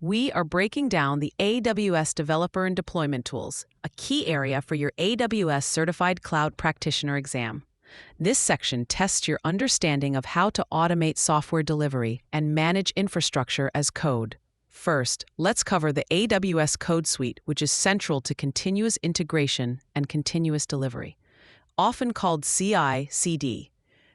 We are breaking down the AWS Developer and Deployment Tools, a key area for your AWS Certified Cloud Practitioner exam. This section tests your understanding of how to automate software delivery and manage infrastructure as code. First, let's cover the AWS Code Suite, which is central to continuous integration and continuous delivery, often called CI/CD.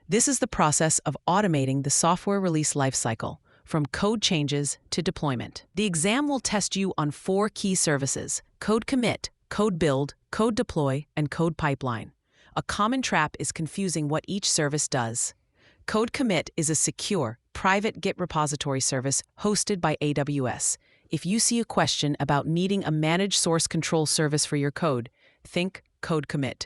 This is the process of automating the software release lifecycle, from code changes to deployment. The exam will test you on 4 key services: CodeCommit, CodeBuild, CodeDeploy, and CodePipeline. A common trap is confusing what each service does. CodeCommit is a secure, private Git repository service hosted by AWS. If you see a question about needing a managed source control service for your code, think CodeCommit.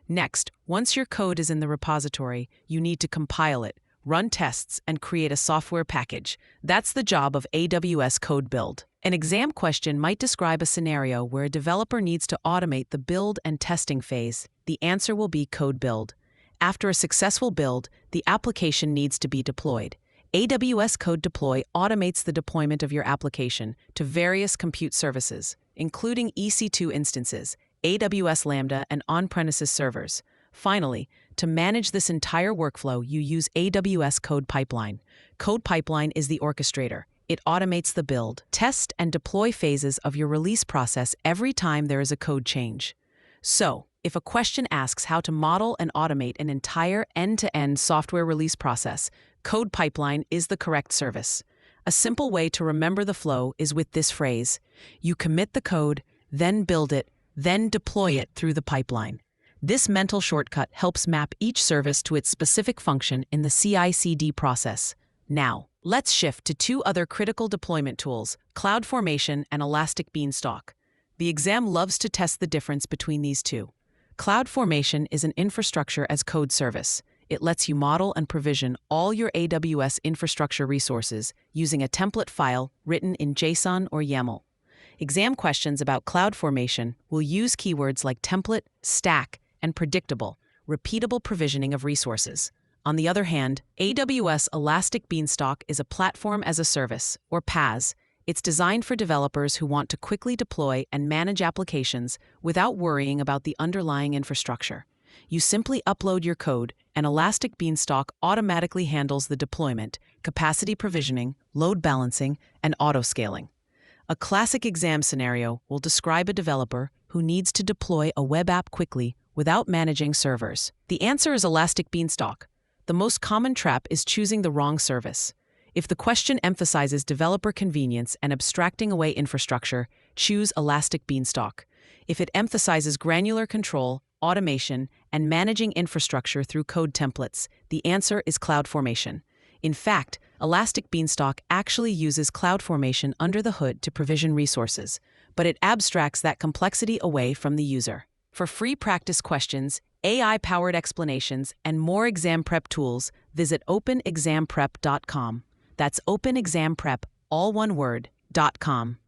Next, once your code is in the repository, you need to compile it, run tests, and create a software package. That's the job of AWS CodeBuild. An exam question might describe a scenario where a developer needs to automate the build and testing phase. The answer will be CodeBuild. After a successful build, the application needs to be deployed. AWS CodeDeploy automates the deployment of your application to various compute services, including EC2 instances, AWS Lambda, and on-premises servers. Finally, to manage this entire workflow, you use AWS CodePipeline. CodePipeline is the orchestrator. It automates the build, test, and deploy phases of your release process every time there is a code change. So, if a question asks how to model and automate an entire end-to-end software release process, CodePipeline is the correct service. A simple way to remember the flow is with this phrase: you commit the code, then build it, then deploy it through the pipeline. This mental shortcut helps map each service to its specific function in the CI/CD process. Now, let's shift to 2 other critical deployment tools, CloudFormation and Elastic Beanstalk. The exam loves to test the difference between these two. CloudFormation is an infrastructure as code service. It lets you model and provision all your AWS infrastructure resources using a template file written in JSON or YAML. Exam questions about CloudFormation will use keywords like template, stack, and predictable, repeatable provisioning of resources. On the other hand, AWS Elastic Beanstalk is a platform as a service, or PaaS. It's designed for developers who want to quickly deploy and manage applications without worrying about the underlying infrastructure. You simply upload your code, and Elastic Beanstalk automatically handles the deployment, capacity provisioning, load balancing, and auto-scaling. A classic exam scenario will describe a developer who needs to deploy a web app quickly without managing servers. The answer is Elastic Beanstalk. The most common trap is choosing the wrong service. If the question emphasizes developer convenience and abstracting away infrastructure, choose Elastic Beanstalk. If it emphasizes granular control, automation, and managing infrastructure through code templates, the answer is CloudFormation. In fact, Elastic Beanstalk actually uses CloudFormation under the hood to provision resources, but it abstracts that complexity away from the user. For free practice questions, AI-powered explanations, and more exam prep tools, visit openexamprep.com. That's openexamprep, all one word, .com.